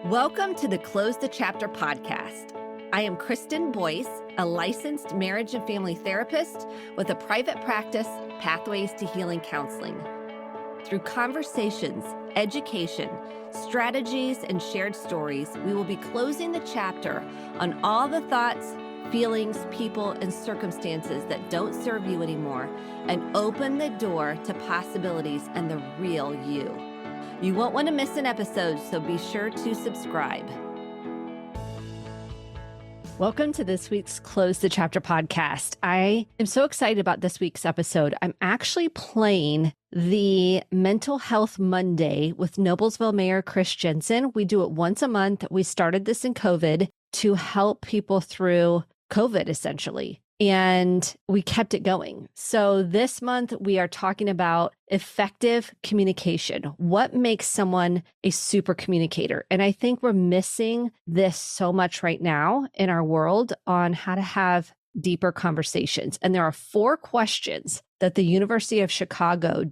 Welcome to the Close the Chapter podcast. I am Kristen Boyce, a licensed marriage and family therapist with a private practice, Pathways to Healing Counseling. Through conversations, education, strategies, and shared stories, we will be closing the chapter on all the thoughts, feelings, people, and circumstances that don't serve you anymore and open the door to possibilities and the real you. You won't want to miss an episode, so be sure to subscribe. Welcome to this week's Close the Chapter podcast. I am so excited about this week's episode. I'm actually playing the Mental Health Monday with Noblesville Mayor Chris Jensen. We do it once a month. We started this in COVID to help people through COVID, essentially. And we kept it going. So this month, we are talking about effective communication. What makes someone a super communicator? And I think we're missing this so much right now in our world on how to have deeper conversations. And there are 4 questions that the University of Chicago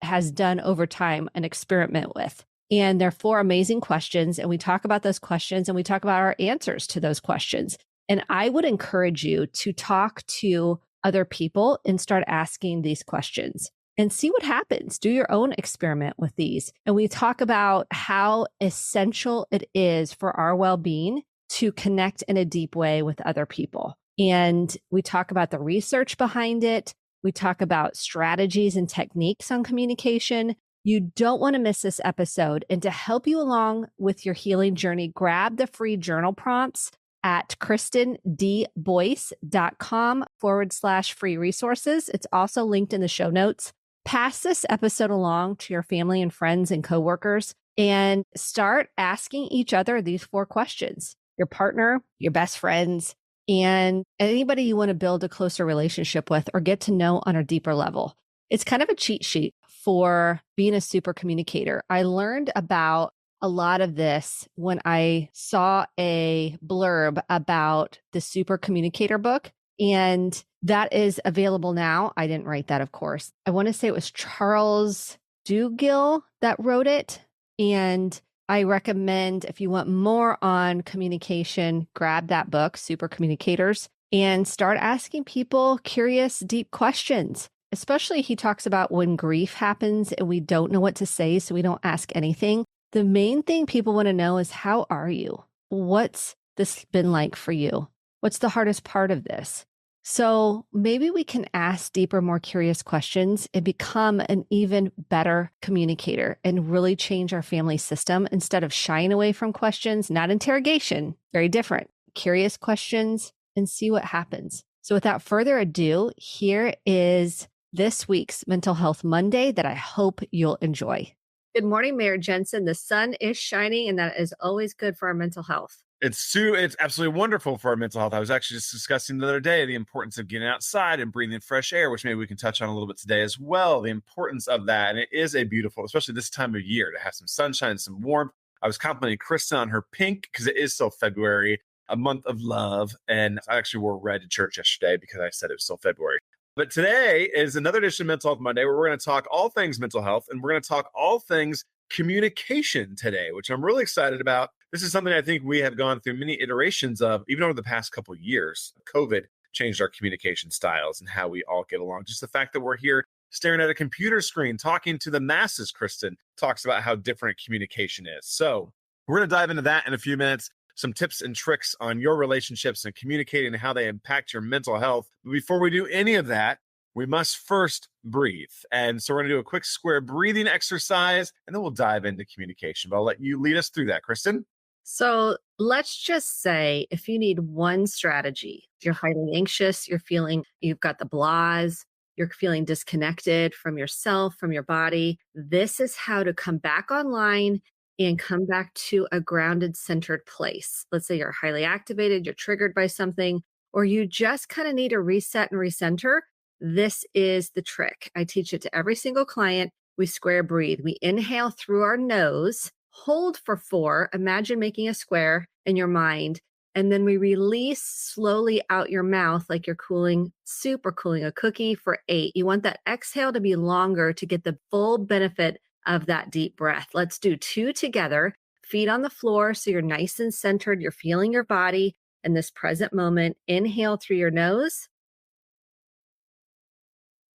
has done over time an experiment with. And they're 4 amazing questions. And we talk about those questions and we talk about our answers to those questions. And I would encourage you to talk to other people and start asking these questions and see what happens. Do your own experiment with these. And we talk about how essential it is for our well-being to connect in a deep way with other people. And we talk about the research behind it. We talk about strategies and techniques on communication. You don't want to miss this episode. And to help you along with your healing journey, grab the free journal prompts at kristendboyce.com/free resources. It's also linked in the show notes. Pass this episode along to your family and friends and coworkers and start asking each other these 4 questions. Your partner, your best friends, and anybody you want to build a closer relationship with or get to know on a deeper level. It's kind of a cheat sheet for being a super communicator. I learned about a lot of this when I saw a blurb about the Super Communicator book, and that is available now. I didn't write that, of course. I want to say it was Charles Duhigg that wrote it. And I recommend if you want more on communication, grab that book, Super Communicators, and start asking people curious, deep questions. Especially he talks about when grief happens and we don't know what to say, so we don't ask anything. The main thing people want to know is, how are you? What's this been like for you? What's the hardest part of this? So maybe we can ask deeper, more curious questions and become an even better communicator and really change our family system instead of shying away from questions, not interrogation, very different, curious questions, and see what happens. So without further ado, here is this week's Mental Health Monday that I hope you'll enjoy. Good morning, Mayor Jensen. The sun is shining, and that is always good for our mental health. It's absolutely wonderful for our mental health. I was actually just discussing the other day the importance of getting outside and breathing fresh air, which maybe we can touch on a little bit today as well. The importance of that. And it is a beautiful, especially this time of year, to have some sunshine, some warmth. I was complimenting Kristen on her pink because it is still February, a month of love. And I actually wore red to church yesterday because I said it was still February. But today is another edition of Mental Health Monday where we're going to talk all things mental health, and we're going to talk all things communication today, which I'm really excited about. This is something I think we have gone through many iterations of, even over the past couple of years. COVID changed our communication styles and how we all get along. Just the fact that we're here staring at a computer screen, talking to the masses, Kristen talks about how different communication is. So we're going to dive into that in a few minutes. Some tips and tricks on your relationships and communicating and how they impact your mental health. But before we do any of that, we must first breathe. And so we're going to do a quick square breathing exercise, and then we'll dive into communication. But I'll let you lead us through that, Kristen. So let's just say if you need one strategy, you're feeling anxious, you're feeling you've got the blahs, you're feeling disconnected from yourself, from your body, this is how to come back online and come back to a grounded, centered place. Let's say you're highly activated, you're triggered by something, or you just kind of need a reset and recenter. This is the trick. I teach it to every single client. We square breathe. We inhale through our nose, hold for 4. Imagine making a square in your mind. And then we release slowly out your mouth like you're cooling soup or cooling a cookie for 8. You want that exhale to be longer to get the full benefit of that deep breath. Let's do 2 together. feet on the floor so you're nice and centered. You're feeling your body in this present moment. Inhale through your nose,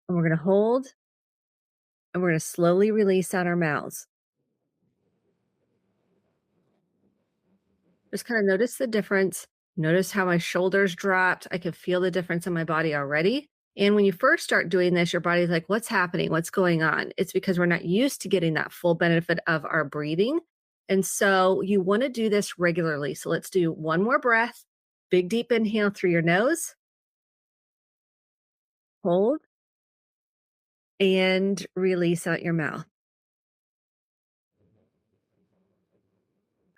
and we're going to hold, and we're going to slowly release out our mouths. Just kind of notice the difference. Notice how my shoulders dropped. I can feel the difference in my body already. And when you first start doing this, your body's like, what's happening? What's going on? It's because we're not used to getting that full benefit of our breathing. And so you want to do this regularly. So let's do one more breath. Big, deep inhale through your nose. Hold and release out your mouth.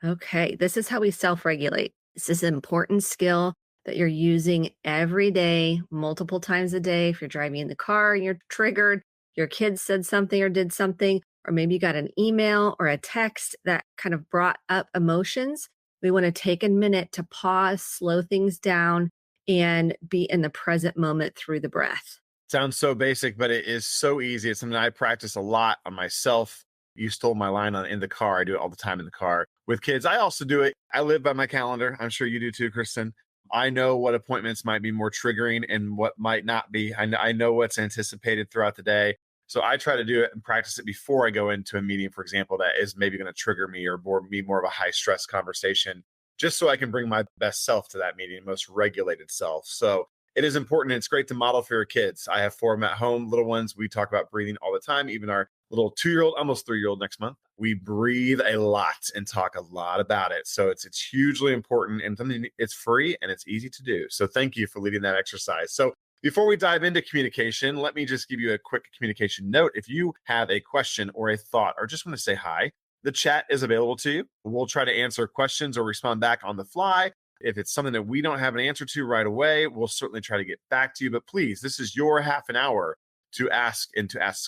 Okay, this is how we self-regulate. This is an important skill that you're using every day, multiple times a day. If you're driving in the car and you're triggered, your kids said something or did something, or maybe you got an email or a text that kind of brought up emotions. We want to take a minute to pause, slow things down, and be in the present moment through the breath. Sounds so basic, but it is so easy. It's something I practice a lot on myself. You stole my line in the car. I do it all the time in the car with kids. I also do it. I live by my calendar. I'm sure you do too, Kristen. I know what appointments might be more triggering and what might not be. I know what's anticipated throughout the day. So I try to do it and practice it before I go into a meeting, for example, that is maybe going to trigger me or be more of a high stress conversation, just so I can bring my best self to that meeting, most regulated self. So it is important. It's great to model for your kids. I have 4 of them at home, little ones. We talk about breathing all the time. Even our little 2-year-old, almost 3-year-old next month, we breathe a lot and talk a lot about it. So it's hugely important and something. It's free and it's easy to do. So thank you for leading that exercise. So before we dive into communication, let me just give you a quick communication note. If you have a question or a thought or just want to say hi, the chat is available to you. We'll try to answer questions or respond back on the fly. If it's something that we don't have an answer to right away, we'll certainly try to get back to you. But please, this is your half an hour to ask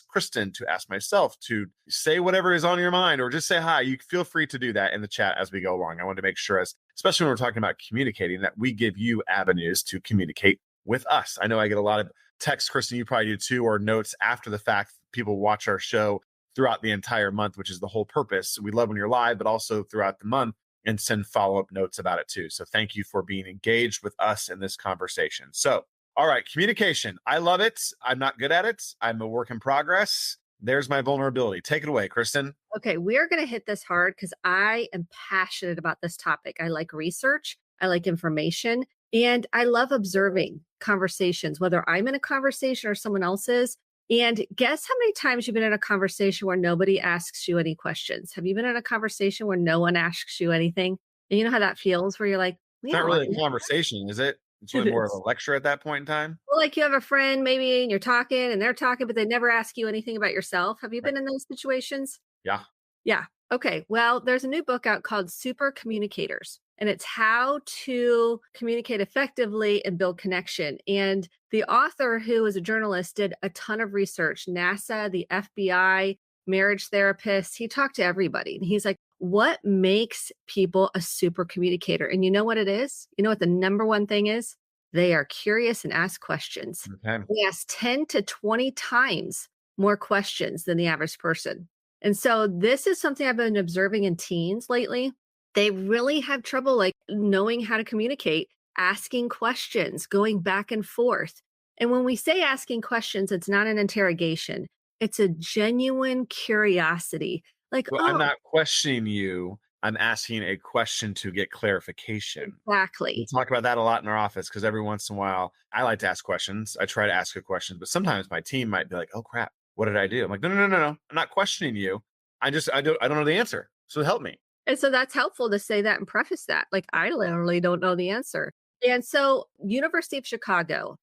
Kristen, to ask myself, to say whatever is on your mind, or just say hi. You feel free to do that in the chat as we go along. I want to make sure, especially when we're talking about communicating, that we give you avenues to communicate with us. I know I get a lot of texts, Kristen, you probably do too, or notes after the fact. People watch our show throughout the entire month, which is the whole purpose. We love when you're live, but also throughout the month, and send follow-up notes about it too. So thank you for being engaged with us in this conversation. So, all right, communication. I love it. I'm not good at it. I'm a work in progress. There's my vulnerability. Take it away, Kristen. Okay, we're going to hit this hard because I am passionate about this topic. I like research, I like information, and I love observing conversations, whether I'm in a conversation or someone else is. And guess how many times you've been in a conversation where nobody asks you any questions? Have you been in a conversation where no one asks you anything? And you know how that feels, where you're like, it's not really a conversation, is it? It's really more of a lecture at that point in time. Well, like you have a friend maybe and you're talking and they're talking, but they never ask you anything about yourself. Have you been in those situations? Yeah. Yeah. Okay. Well, there's a new book out called Super Communicators, and it's how to communicate effectively and build connection. And the author, who is a journalist, did a ton of research. NASA, the FBI, marriage therapists, he talked to everybody. And he's like, what makes people a super communicator? And you know what it is? You know what the number one thing is? They are curious and ask questions. Okay. They ask 10 to 20 times more questions than the average person. And so this is something I've been observing in teens lately. They really have trouble like knowing how to communicate, asking questions, going back and forth. And when we say asking questions, it's not an interrogation. It's a genuine curiosity. Like, well, I'm not questioning you. I'm asking a question to get clarification. Exactly. We talk about that a lot in our office because every once in a while I like to ask questions. I try to ask a question, but sometimes my team might be like, "Oh crap, what did I do?" I'm like, "No. I'm not questioning you. I don't know the answer. So help me." And so that's helpful to say that and preface that. Like, I literally don't know the answer. And so University of Chicago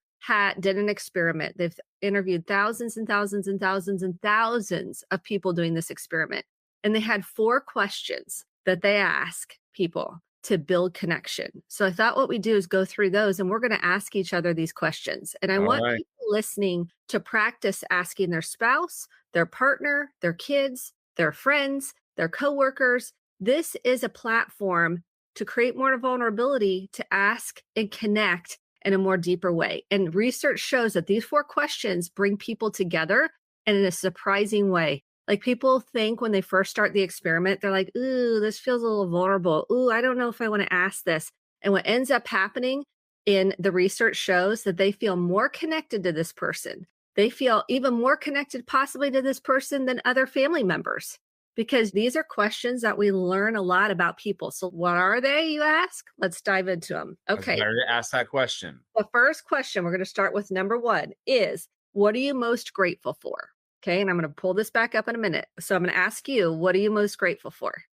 did an experiment. They've interviewed thousands and thousands and thousands and thousands of people doing this experiment. And they had 4 questions that they ask people to build connection. So I thought what we do is go through those, and we're going to ask each other these questions. And I want people listening to practice asking their spouse, their partner, their kids, their friends, their coworkers. This is a platform to create more vulnerability, to ask and connect in a more deeper way. And research shows that these 4 questions bring people together and in a surprising way. Like people think when they first start the experiment, they're like, ooh, this feels a little vulnerable. Ooh, I don't know if I want to ask this. And what ends up happening in the research shows that they feel more connected to this person. They feel even more connected possibly to this person than other family members because these are questions that we learn a lot about people. So what are they, you ask? Let's dive into them. I was Okay. ready to ask that question. The first question we're going to start with number one is, what are you most grateful for? Okay. And I'm going to pull this back up in a minute. So I'm going to ask you, what are you most grateful for?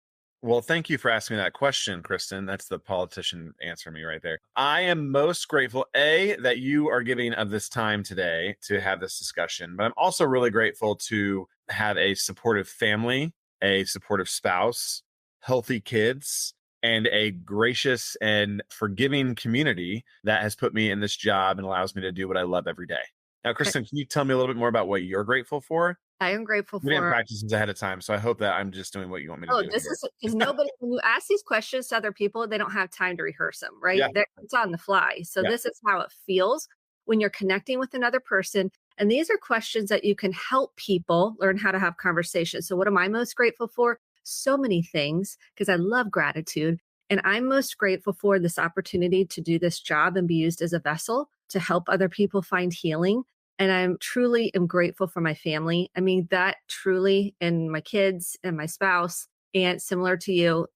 Well, thank you for asking me that question, Kristen. That's the politician answer me right there. I am most grateful, A, that you are giving of this time today to have this discussion, but I'm also really grateful to have a supportive family, a supportive spouse, healthy kids, and a gracious and forgiving community that has put me in this job and allows me to do what I love every day. Now, Kristen, can you tell me a little bit more about what you're grateful for? I am grateful We didn't for. practice this ahead of time, so I hope that I'm just doing what you want me to Oh, do this here. is because nobody, when you ask these questions to other people, they don't have time to rehearse them, right? Yeah. It's on the fly. So Yeah. this is how it feels when you're connecting with another person. And these are questions that you can help people learn how to have conversations. So what am I most grateful for? So many things, because I love gratitude. And I'm most grateful for this opportunity to do this job and be used as a vessel to help other people find healing. And I'm truly am grateful for my family. I mean, that truly, and my kids and my spouse, and similar to you,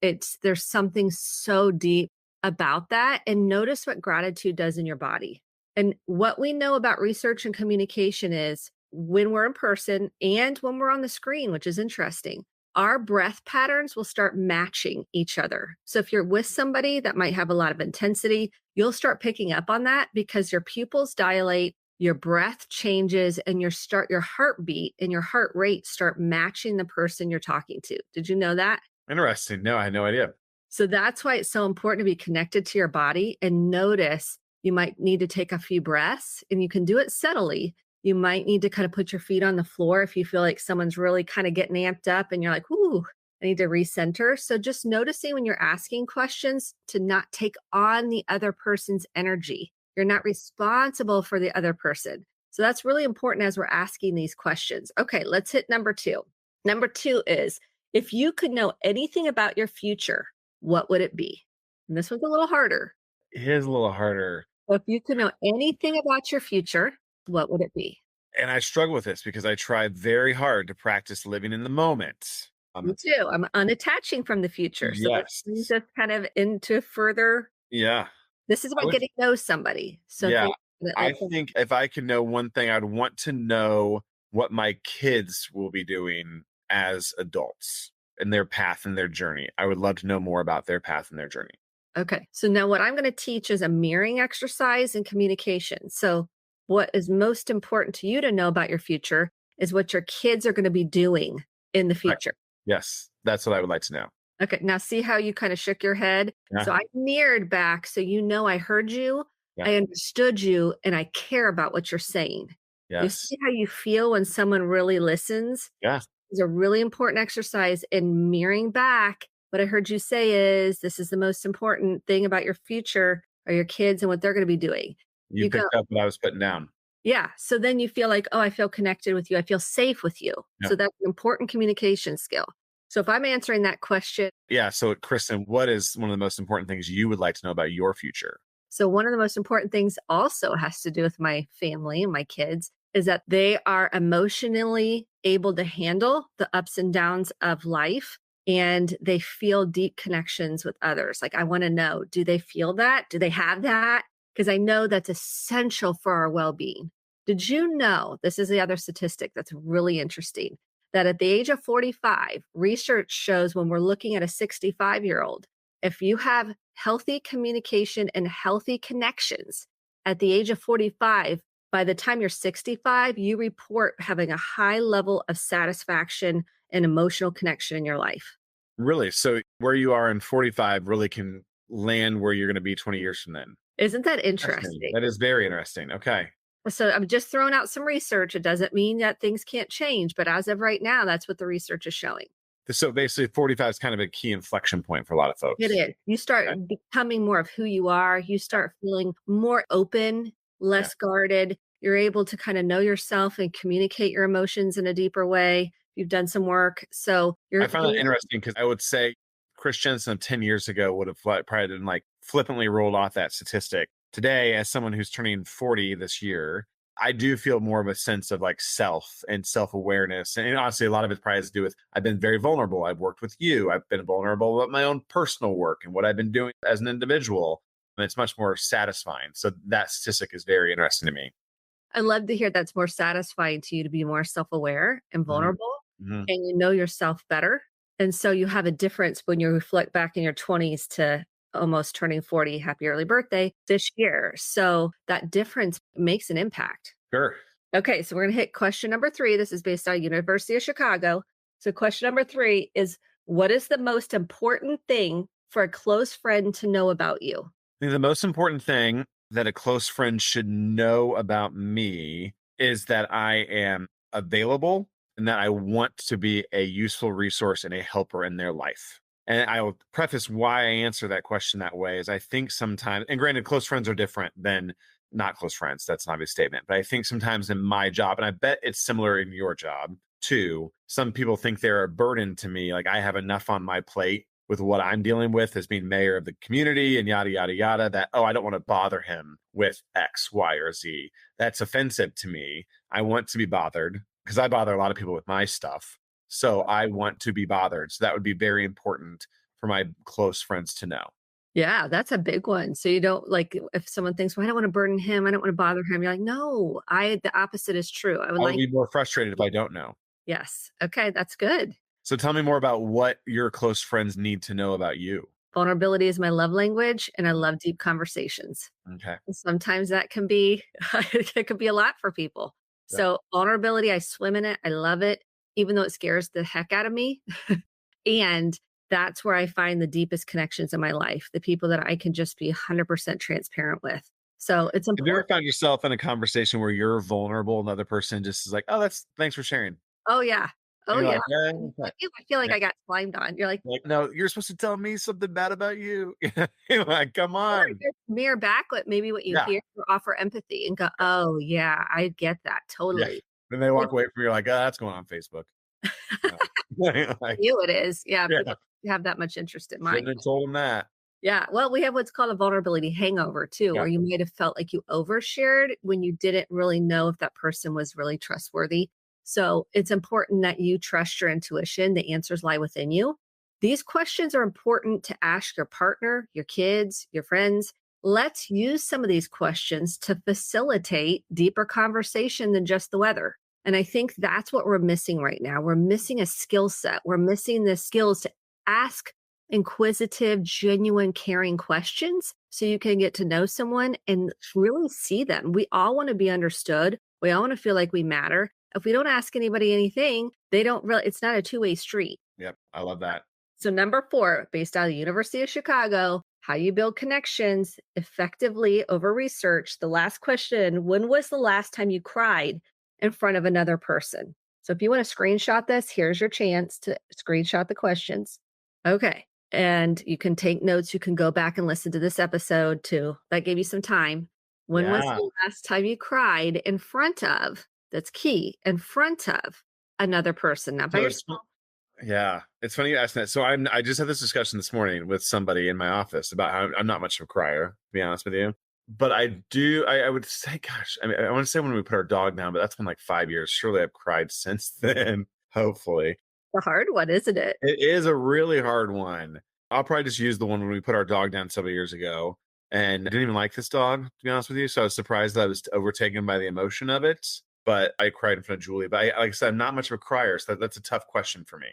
there's something so deep about that. And notice what gratitude does in your body. And what we know about research and communication is when we're in person and when we're on the screen, which is interesting, our breath patterns will start matching each other. So if you're with somebody that might have a lot of intensity, you'll start picking up on that because your pupils dilate, your breath changes, and your heartbeat and your heart rate start matching the person you're talking to. Did you know that? Interesting. No, I had no idea. So that's why it's so important to be connected to your body and notice you might need to take a few breaths, and you can do it subtly. You might need to kind of put your feet on the floor if you feel like someone's really kind of getting amped up and you're like, ooh, I need to recenter. So just noticing when you're asking questions to not take on the other person's energy. You're not responsible for the other person. So that's really important as we're asking these questions. Okay, let's hit number two. Number two is, if you could know anything about your future, what would it be? And this one's a little harder. It is a little harder. So if you could know anything about your future, what would it be? And I struggle with this because I try very hard to practice living in the moment. Me too. I'm unattaching from the future. So this brings Yes. us kind of into further. Yeah. This is I about would, getting to know somebody. So yeah. think of it I like, think if I could know one thing, I'd want to know what my kids will be doing as adults and their path and their journey. I would love to know more about their path and their journey. okay. So now what I'm going to teach is a mirroring exercise in communication. So what is most important to you to know about your future is what your kids are going to be doing in the Right. future. Yes. That's what I would like to know. Okay. Now see how you kind of shook your head. Yeah. So I mirrored back. So you know I heard you, Yeah. I understood you, and I care about what you're saying. You Yes. see how you feel when someone really listens? Yeah. It's a really important exercise in mirroring back. What I heard you say is this is the most important thing about your future are your kids and what they're going to be doing. You You go, picked up what I was putting down. yeah. So then you feel like, oh, I feel connected with you. I feel safe with you. Yeah. So that's an important communication skill. So if I'm answering that question, Yeah. So, Kristen, what is one of the most important things you would like to know about your future? so one of the most important things also has to do with my family and my kids is that they are emotionally able to handle the ups and downs of life and they feel deep connections with others. Like, I want to know, do they feel that? Do they have that? Because I know that's essential for our well-being. Did you know, this is the other statistic that's really interesting, that at the age of 45, research shows when we're looking at a 65-year-old, if you have healthy communication and healthy connections at the age of 45, by the time you're 65, you report having a high level of satisfaction and emotional connection in your life. Really? So, where you are in 45 really can land where you're going to be 20 years from then. Isn't that Fascinating. interesting? That is very interesting. Okay. So I'm just throwing out some research. It doesn't mean that things can't change, but as of right now, that's what the research is showing. So basically, 45 is kind of a key inflection point for a lot of folks. It is. You start Okay. becoming more of who you are. You start feeling more open, less guarded. You're able to kind of know yourself and communicate your emotions in a deeper way. you've done some work. So I find that interesting because I would say Chris Jensen 10 years ago would have probably didn't like flippantly rolled off that statistic. Today, as someone who's turning 40 this year, I do feel more of a sense of like self and self-awareness. And honestly, a lot of it probably has to do with I've been very vulnerable. I've worked with you. I've been vulnerable about my own personal work and what I've been doing as an individual. And it's much more satisfying. So that statistic is very interesting to me. I love to hear that's more satisfying to you to be more self-aware and Mhm. vulnerable, Mhm. and you know yourself better. And so you have a difference when you reflect back in your 20s to almost turning 40. Happy early birthday this year. So that difference makes an impact. Sure. Okay, so we're going to hit question number 3. This is based on University of Chicago. So question number 3 is, what is the most important thing for a close friend to know about you? I think the most important thing that a close friend should know about me is that I am available and that I want to be a useful resource and a helper in their life. And I will preface why I answer that question that way is I think sometimes, and granted, close friends are different than not close friends. That's an obvious statement. But I think sometimes in my job, and I bet it's similar in your job too, some people think they're a burden to me. Like I have enough on my plate with what I'm dealing with as being mayor of the community and yada, yada, yada, that, oh, I don't want to bother him with X, Y, or Z. That's offensive to me. I want to be bothered because I bother a lot of people with my stuff. So I want to be bothered. So that would be very important for my close friends to know. Yeah, that's a big one. So you don't like if someone thinks, well, I don't want to burden him, I don't want to bother him. You're like, no, the opposite is true. I would I would like, be more frustrated if I don't know. yes. Okay, that's good. So tell me more about what your close friends need to know about you. Vulnerability is my love language, and I love deep conversations. Okay. Sometimes that can be it could be a lot for people. Yeah. So vulnerability, I swim in it. I love it, even though it scares the heck out of me. And that's where I find the deepest connections in my life, the people that I can just be 100% transparent with. So it's Have you ever important. found yourself in a conversation where you're vulnerable and the other person just is like, oh, thanks for sharing. Oh yeah. And Oh you're yeah. like, yeah, I okay. feel like Yeah. I got slimed on. You're like, Like, no, you're supposed to tell me something bad about you. You're like, come or on. just mirror back what maybe what you Yeah. hear or offer empathy and go, oh yeah, I get that Yeah. totally. Then they walk away from you, you're like, oh, that's going on Facebook. No. Like, You it is. Yeah, yeah. people have that much interest in mine. Shouldn't have told them that. Yeah. Well, we have what's called a vulnerability hangover too, Yeah. where you might have felt like you overshared when you didn't really know if that person was really trustworthy. So it's important that you trust your intuition. The answers lie within you. These questions are important to ask your partner, your kids, your friends. Let's use some of these questions to facilitate deeper conversation than just the weather. And I think that's what we're missing right now. We're missing a skill set. We're missing the skills to ask inquisitive, genuine, caring questions so you can get to know someone and really see them. We all want to be understood. We all want to feel like we matter. If we don't ask anybody anything, they don't really, it's not a two-way street. Yep. I love that. So, number 4, based out of the University of Chicago, how you build connections effectively over research. The last question, when was the last time you cried in front of another person? So, if you want to screenshot this, here's your chance to screenshot the questions. Okay. And you can take notes. You can go back and listen to this episode too. That gave you some time. When was Yeah. the last time you cried in front of, that's key, in front of another person? Not by So yourself. yeah, it's funny you ask that. So I just had this discussion this morning with somebody in my office about how I'm not much of a crier, to be honest with you. But I would say, gosh, I mean, I want to say when we put our dog down, but that's been like 5 years. Surely I've cried since then, hopefully. The hard one, isn't it? It is a really hard one. I'll probably just use the one when we put our dog down several years ago. And I didn't even like this dog, to be honest with you. So I was surprised that I was overtaken by the emotion of it. But I cried in front of Julie. But like I said, I'm not much of a crier. So that's a tough question for me.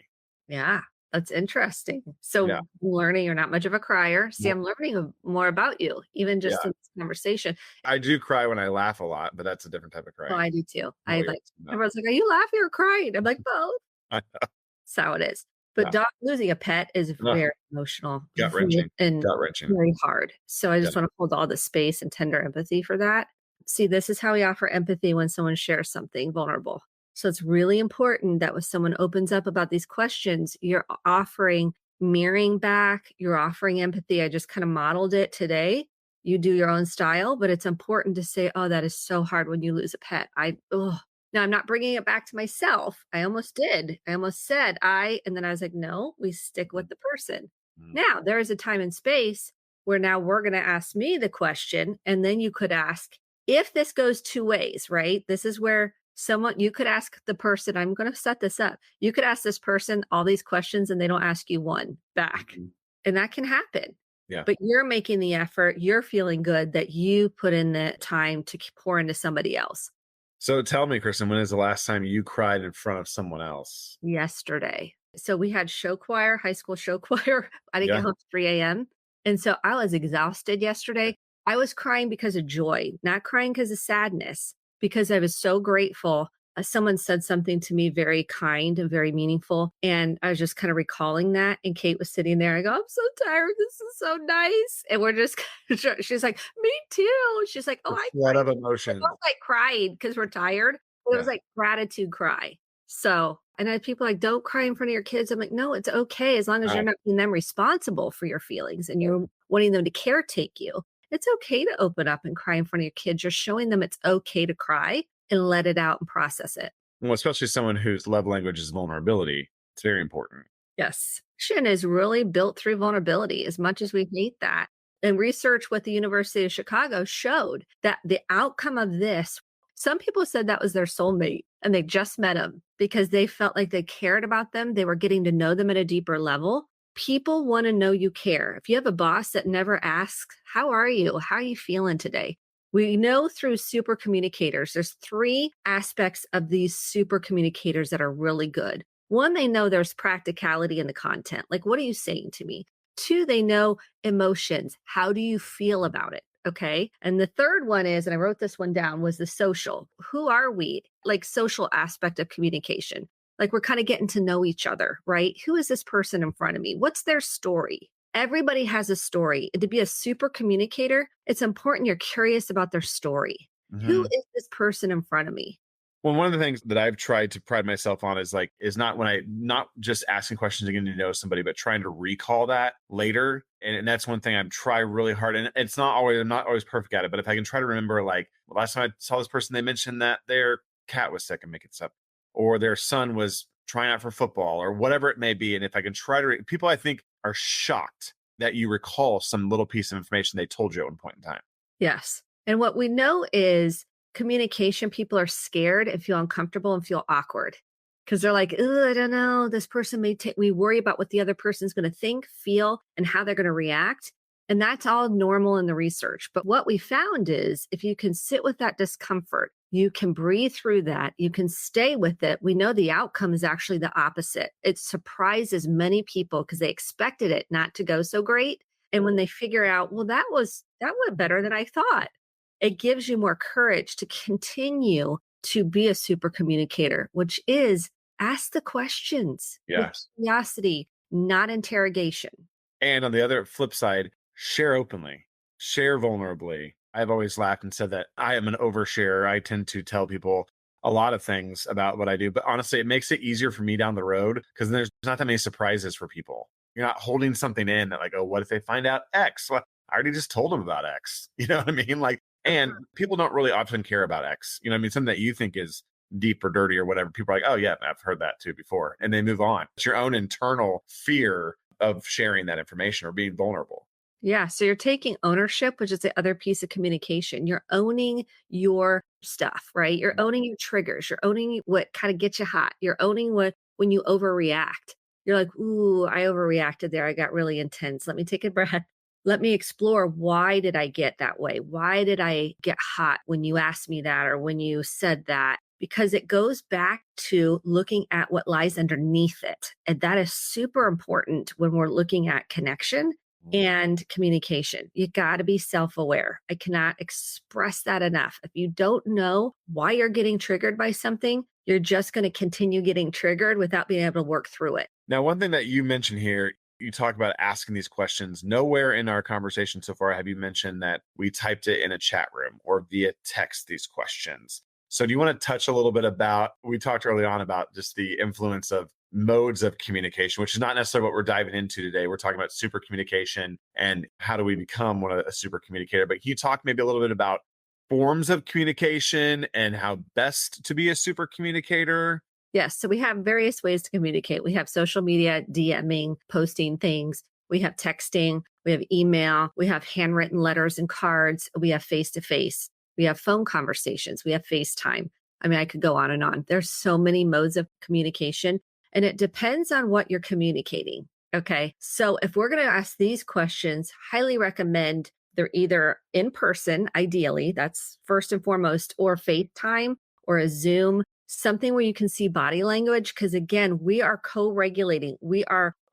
Yeah, that's interesting. So Yeah. learning you're not much of a crier. See, Yeah. I'm learning more about you, even just Yeah. in this conversation. I do cry when I laugh a lot, but that's a different type of Oh, crying. I do too. Oh, I yeah. like No. everyone's like, "Are you laughing or crying?" I'm like, both. I know. That's how it is. But Yeah. losing a pet is No. very emotional Gut-wrenching. and Gut-wrenching. very hard. So I just Yeah. want to hold all the space and tender empathy for that. See, this is how we offer empathy when someone shares something vulnerable. So it's really important that when someone opens up about these questions, you're offering mirroring back, you're offering empathy. I just kind of modeled it today. You do your own style, but it's important to say, oh, that is so hard when you lose a pet. Now, I'm not bringing it back to myself. I almost did. I almost said and then I was like, no, we stick with the person. Mm. Now, there is a time and space where now we're going to ask me the question. And then you could ask, if this goes two ways, right? This is where you could ask the person, I'm going to set this up. You could ask this person all these questions and they don't ask you one back. Mhm. And that can happen. Yeah. But you're making the effort. You're feeling good that you put in the time to pour into somebody else. So tell me, Kristen, when is the last time you cried in front of someone else? Yesterday. So we had show choir, high school show choir. I didn't Yeah. get home at 3 a.m. And so I was exhausted yesterday. I was crying because of joy, not crying because of sadness, because I was so grateful. Someone said something to me very kind and very meaningful. And I was just kind of recalling that. And Kate was sitting there. I go, I'm so tired. This is so nice. And we're just, she's like, me too. She's like, oh, The I flood cried. of emotion. Both like cried because we're tired. It was Yeah. like gratitude cry. So, and I had people like, don't cry in front of your kids. I'm like, no, it's okay. As long as you're Right. not making them responsible for your feelings and you're wanting them to caretake you. It's okay to open up and cry in front of your kids. You're showing them it's okay to cry and let it out and process it. Well, especially someone whose love language is vulnerability. It's very important. Yes. Action is really built through vulnerability, as much as we hate that. And research with the University of Chicago showed that the outcome of this, some people said that was their soulmate and they just met him because they felt like they cared about them. They were getting to know them at a deeper level. People want to know you care. If you have a boss that never asks, how are you? How are you feeling today? We know through super communicators, there's three aspects of these super communicators that are really good. One, they know there's practicality in the content. Like, what are you saying to me? Two, they know emotions. How do you feel about it? Okay. And the third one is, and I wrote this one down, was the social. Who are we? Like, social aspect of communication. Like, we're kind of getting to know each other, right? Who is this person in front of me? What's their story? Everybody has a story. And to be a super communicator, it's important you're curious about their story. Who is this person in front of me? Well, one of the things that I've tried to pride myself on is not just asking questions and getting to know somebody, but trying to recall that later. And that's one thing I'm trying really hard. And I'm not always perfect at it, but if I can try to remember, like, well, last time I saw this person, they mentioned that their cat was sick and make it up, or their son was trying out for football or whatever it may be. And if I can try to, people I think are shocked that you recall some little piece of information they told you at one point in time. Yes. And what we know is communication, people are scared and feel uncomfortable and feel awkward because they're like, oh, I don't know. This person we worry about what the other person's going to think, feel, and how they're going to react. And that's all normal in the research. But what we found is if you can sit with that discomfort, you can breathe through that, you can stay with it. We know the outcome is actually the opposite. It surprises many people because they expected it not to go so great. And when they figure out, well, that went better than I thought, it gives you more courage to continue to be a super communicator, which is ask the questions with Yes. curiosity, not interrogation. And on the other flip side, share openly, share vulnerably. I've always laughed and said that I am an oversharer. I tend to tell people a lot of things about what I do, but honestly, it makes it easier for me down the road because there's not that many surprises for people. You're not holding something in that, like, oh, what if they find out X? Well, I already just told them about X. You know what I mean? Like, and people don't really often care about X. You know what I mean? Something that you think is deep or dirty or whatever. People are like, oh yeah, I've heard that too before. And they move on. It's your own internal fear of sharing that information or being vulnerable. Yeah. So you're taking ownership, which is the other piece of communication. You're owning your stuff, right? You're owning your triggers. You're owning what kind of gets you hot. You're owning when you overreact. You're like, ooh, I overreacted there. I got really intense. Let me take a breath. Let me explore, why did I get that way? Why did I get hot when you asked me that or when you said that? Because it goes back to looking at what lies underneath it. And that is super important when we're looking at connection and communication. You got to be self-aware. I cannot express that enough. If you don't know why you're getting triggered by something, you're just going to continue getting triggered without being able to work through it. Now, one thing that you mentioned here, you talk about asking these questions. Nowhere in our conversation so far have you mentioned that we typed it in a chat room or via text these questions. So do you want to touch a little bit about, we talked early on about just the influence of modes of communication, which is not necessarily what we're diving into today. We're talking about super communication and how do we become a super communicator. But can you talk maybe a little bit about forms of communication and how best to be a super communicator? Yes. So we have various ways to communicate. We have social media, DMing, posting things. We have texting. We have email. We have handwritten letters and cards. We have face to face. We have phone conversations. We have FaceTime. I mean, I could go on and on. There's so many modes of communication, and it depends on what you're communicating. Okay. So if we're going to ask these questions, highly recommend they're either in person, ideally, that's first and foremost, or FaceTime or a Zoom, something where you can see body language. Because again, we are co-regulating.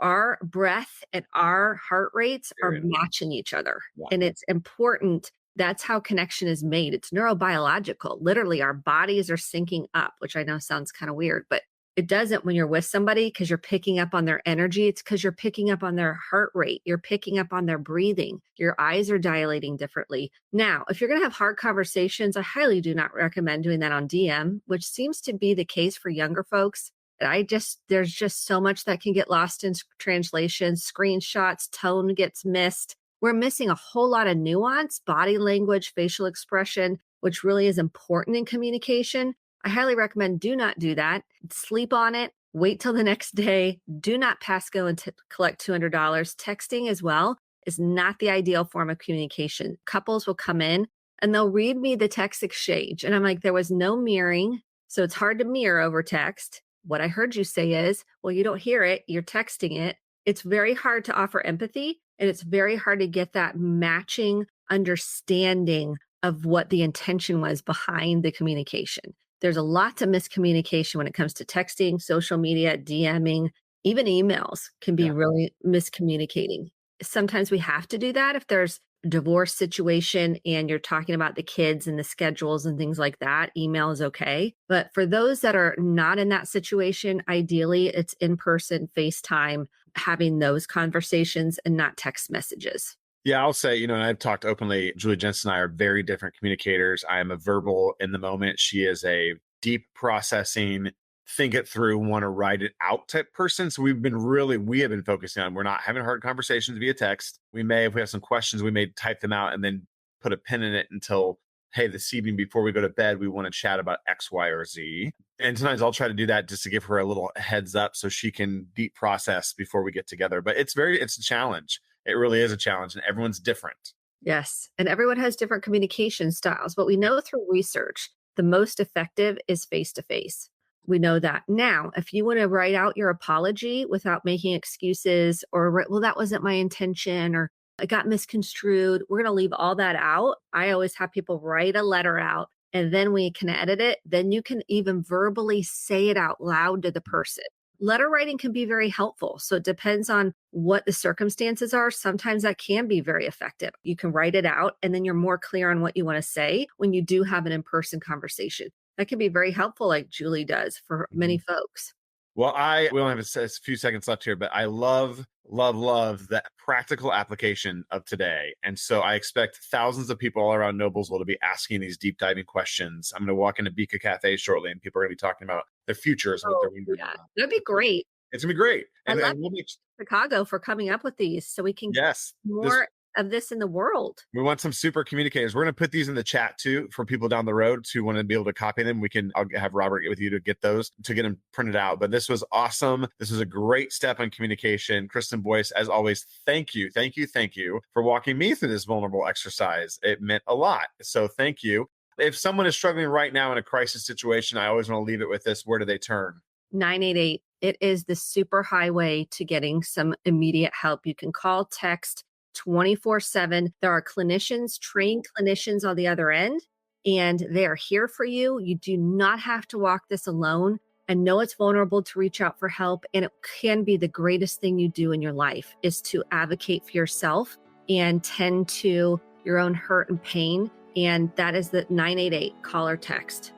Our breath and our heart rates are matching each other. Yeah. And it's important. That's how connection is made. It's neurobiological. Literally, our bodies are syncing up, which I know sounds kind of weird, but it doesn't when you're with somebody because you're picking up on their energy. It's because you're picking up on their heart rate. You're picking up on their breathing. Your eyes are dilating differently. Now, if you're going to have hard conversations, I highly do not recommend doing that on DM, which seems to be the case for younger folks. There's just so much that can get lost in translation, screenshots, tone gets missed. We're missing a whole lot of nuance, body language, facial expression, which really is important in communication. I highly recommend do not do that. Sleep on it. Wait till the next day. Do not pass go and collect $200. Texting as well is not the ideal form of communication. Couples will come in and they'll read me the text exchange. And I'm like, there was no mirroring. So it's hard to mirror over text. What I heard you say is, well, you don't hear it. You're texting it. It's very hard to offer empathy. And it's very hard to get that matching understanding of what the intention was behind the communication. There's a lot of miscommunication when it comes to texting, social media, DMing, even emails can be really miscommunicating. Sometimes we have to do that if there's a divorce situation and you're talking about the kids and the schedules and things like that. Email is okay. But for those that are not in that situation, ideally it's in person, FaceTime, having those conversations and not text messages. Yeah, I'll say, and I've talked openly, Julie Jensen and I are very different communicators. I am a verbal in the moment. She is a deep processing, think it through, want to write it out type person. So we have been focusing on, we're not having hard conversations via text. If we have some questions, we may type them out and then put a pin in it until, hey, this evening before we go to bed, we want to chat about X, Y, or Z. And sometimes I'll try to do that just to give her a little heads up so she can deep process before we get together. But it's a challenge. It really is a challenge, and everyone's different. Yes. And everyone has different communication styles. But we know through research, the most effective is face-to-face. We know that. Now, if you want to write out your apology without making excuses or, well, that wasn't my intention, or I got misconstrued, we're going to leave all that out. I always have people write a letter out, and then we can edit it. Then you can even verbally say it out loud to the person. Letter writing can be very helpful. So it depends on what the circumstances are. Sometimes that can be very effective. You can write it out and then you're more clear on what you want to say when you do have an in-person conversation. That can be very helpful, like Julie does for many folks. Well, we only have a few seconds left here, but I love the practical application of today. And so I expect thousands of people all around Noblesville to be asking these deep diving questions. I'm going to walk into Bika Cafe shortly and people are going to be talking about their futures and what they're wondering about. That'd be great. It's going to be great. And we'll make Chicago for coming up with these so we can get more of this in the world. We want some super communicators. We're going to put these in the chat too for people down the road who want to be able to copy them. I'll have Robert get with you to get them printed out. But this was awesome. This was a great step on communication. Kristen Boyce, as always, thank you for walking me through this vulnerable exercise. It meant a lot. So thank you. If someone is struggling right now in a crisis situation, I always want to leave it with this. Where do they turn? 988. It is the super highway to getting some immediate help. You can call, text 24/7. There are trained clinicians on the other end, and they are here for you. You do not have to walk this alone. And know it's vulnerable to reach out for help. And it can be the greatest thing you do in your life is to advocate for yourself and tend to your own hurt and pain. And that is the 988 call or text.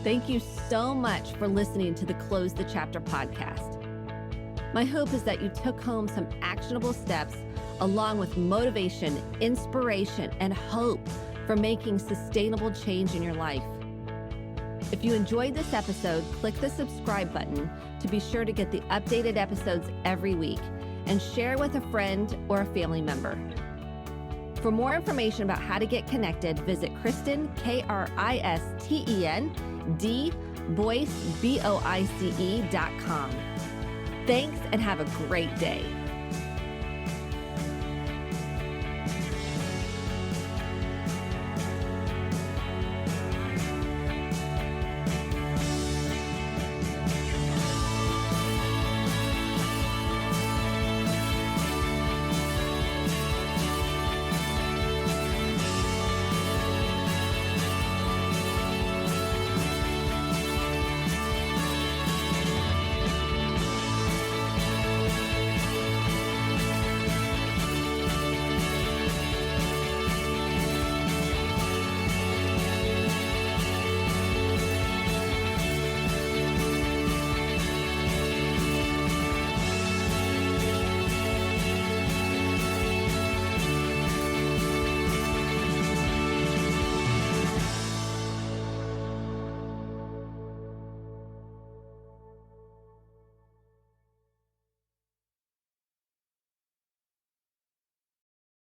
Thank you so much for listening to the Close the Chapter podcast. My hope is that you took home some actionable steps along with motivation, inspiration, and hope for making sustainable change in your life. If you enjoyed this episode, click the subscribe button to be sure to get the updated episodes every week and share with a friend or a family member. For more information about how to get connected, visit Kristen, Kristen, D, Boyce, BOICE.com. Thanks and have a great day.